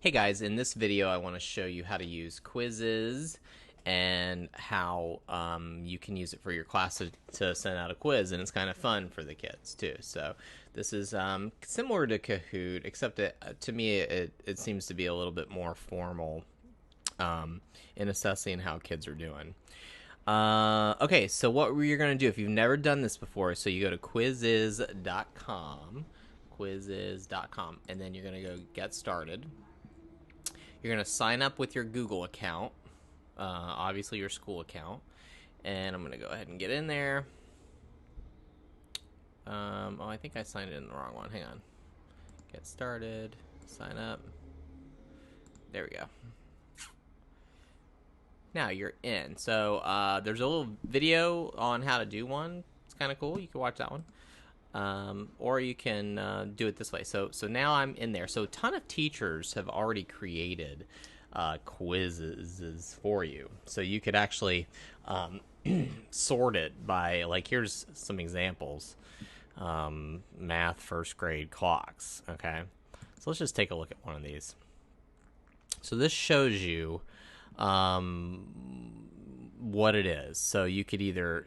Hey guys, in this video I want to show you how to use Quizizz and how you can use it for your class to send out a quiz, and it's kind of fun for the kids too. So this is similar to Kahoot, except to me it seems to be a little bit more formal in assessing how kids are doing. Okay, so what you're going to do if you've never done this before, so you go to quizizz.com, and then you're going to go get started. You're going to sign up with your Google account, obviously your school account, and I'm going to go ahead and get in there. Oh, I think I signed in the wrong one. Hang on. Get started, sign up. There we go. Now you're in. So there's a little video on how to do one. It's kind of cool. You can watch that one. Or you can do it this way. So now I'm in there. So a ton of teachers have already created quizzes for you. So you could actually sort it by, like, here's some examples. Math first grade clocks. Okay. So let's just take a look at one of these. So this shows you what it is. So you could either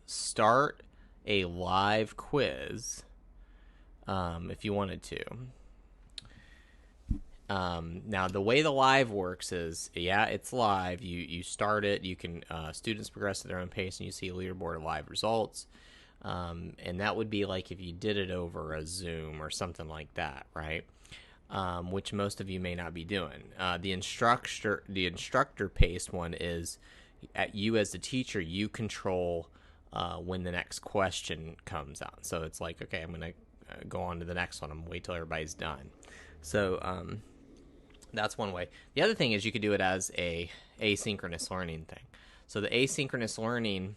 start a live quiz if you wanted to. Now the way the live works is, yeah, it's live. You start it. You can students progress at their own pace, and you see a leaderboard of live results. And that would be like if you did it over a Zoom or something like that, right? Which most of you may not be doing. The instructor paced one is at you as the teacher. You control when the next question comes out. So it's like, okay, I'm gonna go on to the next one. I'm gonna wait till everybody's done. So that's one way. The other thing is you could do it as a asynchronous learning thing. So the asynchronous learning,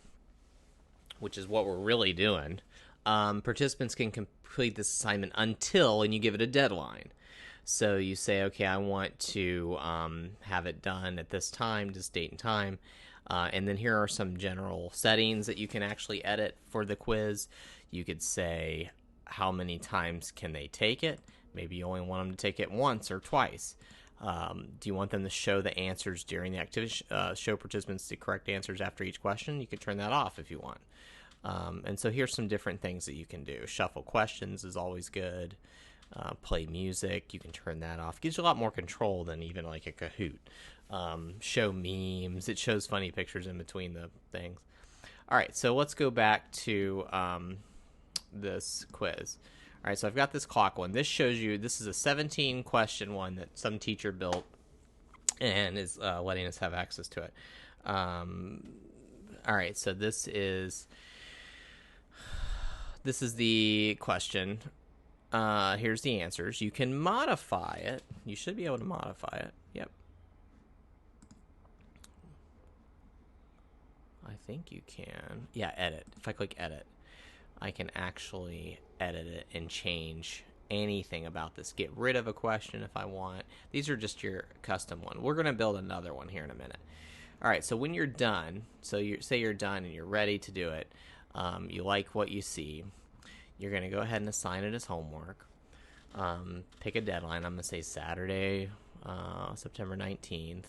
which is what we're really doing, participants can complete this assignment until, and you give it a deadline. So you say, okay, I want to have it done at this time, this date and time. And then here are some general settings that you can actually edit for the quiz. You could say how many times can they take it. Maybe you only want them to take it once or twice. Do you want them to show the answers during the activity? Show participants the correct answers after each question? You could turn that off if you want. And so here's some different things that you can do. Shuffle questions is always good. Play music, you can turn that off. Gives you a lot more control than even like a Kahoot. Show memes. It shows funny pictures in between the things. All right, so let's go back to this quiz. All right, so I've got this clock one. This shows you, this is a 17 question one that some teacher built and is letting us have access to it. All right, so this is the question. Here's the answers. You can modify it. You should be able to modify it. Yep. I think you can. Yeah, edit. If I click edit, I can actually edit it and change anything about this. Get rid of a question if I want. These are just your custom one. We're going to build another one here in a minute. All right, so when you're done, so say you're done and you're ready to do it, you like what you see, you're going to go ahead and assign it as homework. Pick a deadline. I'm going to say Saturday, September 19th.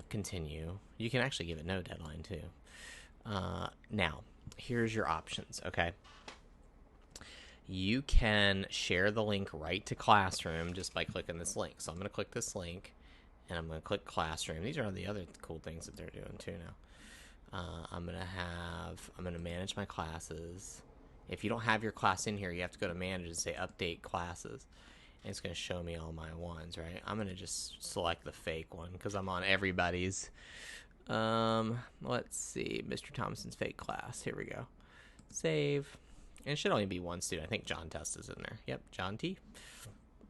Continue. You can actually give it no deadline too. Now, here's your options, okay? You can share the link right to Classroom just by clicking this link. So I'm going to click this link, and I'm going to click Classroom. These are the other cool things that they're doing too now. I'm going to manage my classes. If you don't have your class in here, you have to go to manage and say update classes. And it's going to show me all my ones, right? I'm going to just select the fake one because I'm on everybody's. Let's see. Mr. Thompson's fake class. Here we go. Save. And it should only be one student. I think John Test is in there. Yep, John T.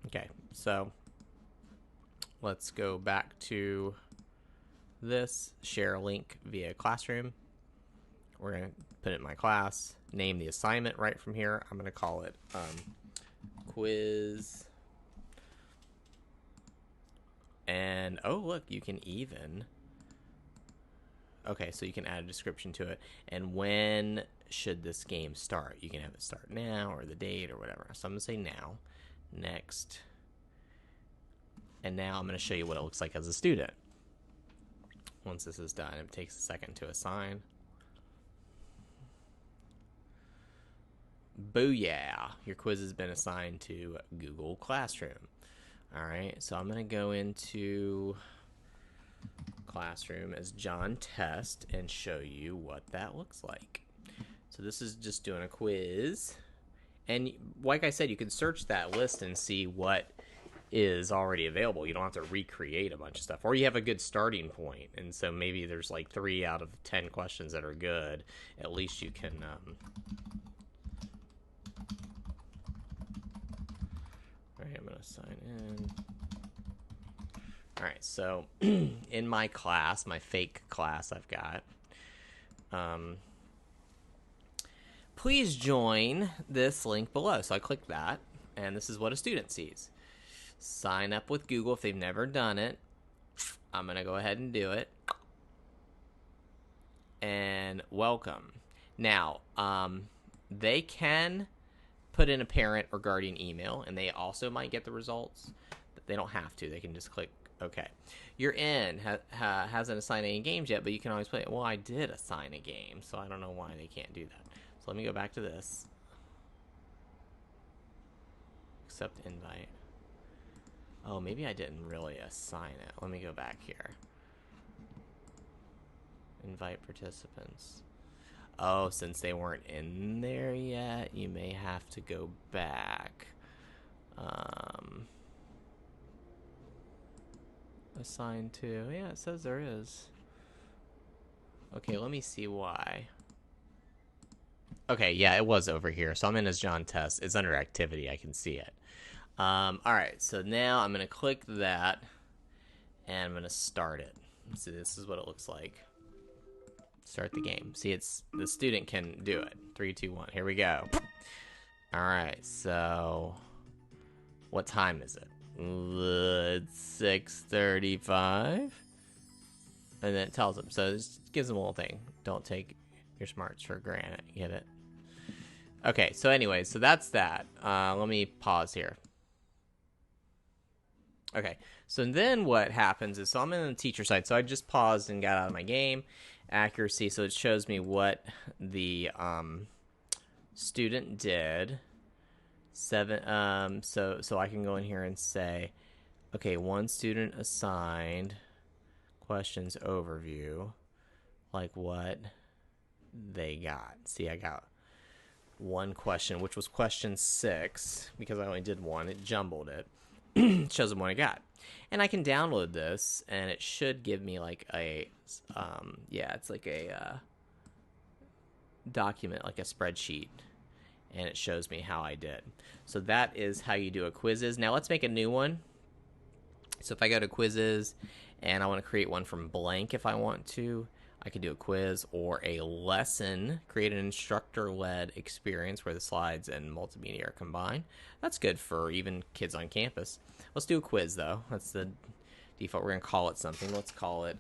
Okay, so let's go back to this. Share a link via Classroom. We're going to put it in my class. Name the assignment right from here. I'm going to call it quiz. And, oh, look, you can even... Okay, so you can add a description to it. And when should this game start? You can have it start now or the date or whatever. So I'm going to say now. Next And now I'm going to show you what it looks like as a student. Once this is done, it takes a second to assign. Booyah! Your quiz has been assigned to Google Classroom. All right, so I'm going to go into Classroom as John Test and show you what that looks like. So this is just doing a quiz. And like I said, you can search that list and see what is already available. You don't have to recreate a bunch of stuff, or you have a good starting point, and so maybe there's like 3 out of 10 questions that are good. At least you can all right, I'm gonna sign in. All right, so in my class, my fake class I've got, please join this link below. So I click that, and this is what a student sees. Sign up with Google if they've never done it. I'm going to go ahead and do it. And welcome. Now, they can put in a parent or guardian email, and they also might get the results. But they don't have to. They can just click OK. You're in. Hasn't assigned any games yet, but you can always play it. Well, I did assign a game, so I don't know why they can't do that. So let me go back to this. Accept invite. Oh, maybe I didn't really assign it. Let me go back here. Invite participants. Oh, since they weren't in there yet, you may have to go back. Assign to. Yeah, it says there is. Okay, let me see why. Okay, yeah, it was over here. So I'm in as John Test. It's under activity. I can see it. All right, so now I'm going to click that, and I'm going to start it. See, this is what it looks like. Start the game. See, it's the student can do it. 3, 2, 1. Here we go. All right, so what time is it? It's 6:35, and then it tells them. So it gives them a little thing. Don't take your smarts for granted. Get it? Okay, so anyway, so that's that. Let me pause here. Okay, so then what happens is, so I'm in the teacher side, so I just paused and got out of my game. Accuracy, so it shows me what the student did. So I can go in here and say, okay, one student assigned, questions overview, like what they got. See, I got one question, which was question 6, because I only did one. It jumbled it. It shows them what I got. And I can download this, and it should give me like a, yeah, it's like a document, like a spreadsheet, and it shows me how I did. So that is how you do a Quizizz. Now let's make a new one. So if I go to Quizizz, and I want to create one from blank if I want to, I could do a quiz or a lesson, create an instructor-led experience where the slides and multimedia are combined. That's good for even kids on campus. Let's do a quiz, though. That's the default. We're going to call it something. Let's call it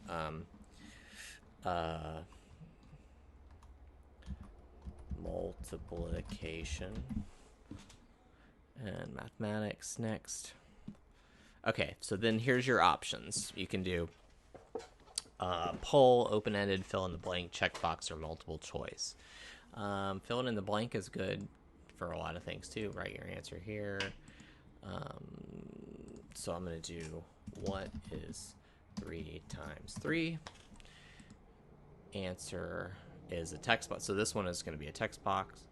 multiplication and mathematics next. Okay, so then here's your options. You can do poll, open-ended, fill in the blank, checkbox, or multiple choice. Filling in the blank is good for a lot of things too. Write your answer here. So I'm going to do, what is 3 times 3? Answer is a text box. So this one is going to be a text box.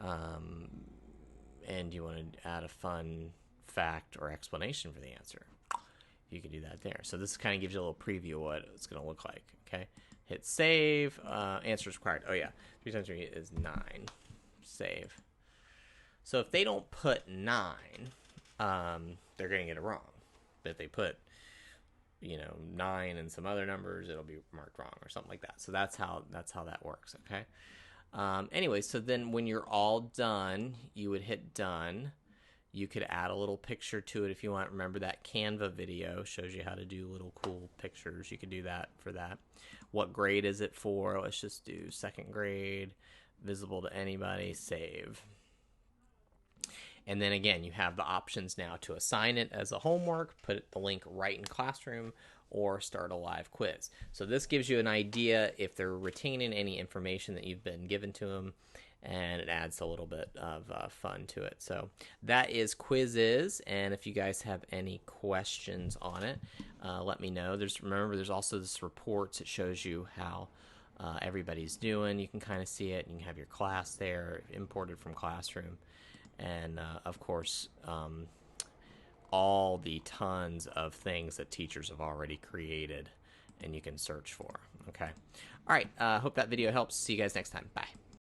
And you want to add a fun fact or explanation for the answer. You can do that there. So this kind of gives you a little preview of what it's going to look like. Okay, hit save. Answer is required. Oh yeah, 3 times 3 is 9. Save. So if they don't put 9, they're going to get it wrong. But if they put, 9 and some other numbers, it'll be marked wrong or something like that. So that's how that works. Okay. Anyway, so then when you're all done, you would hit done. You could add a little picture to it if you want. Remember that Canva video shows you how to do little cool pictures. You could do that for that. What grade is it for? Let's just do 2nd grade, visible to anybody, save. And then again, you have the options now to assign it as a homework, put the link right in Classroom, or start a live quiz. So this gives you an idea if they're retaining any information that you've been given to them, and it adds a little bit of fun to it. So that is Quizizz, and if you guys have any questions on it, let me know. Remember, there's also this reports. It shows you how everybody's doing. You can kind of see it. You can have your class there, imported from Classroom, and of course, all the tons of things that teachers have already created and you can search for. Okay. All right. Hope that video helps. See you guys next time. Bye.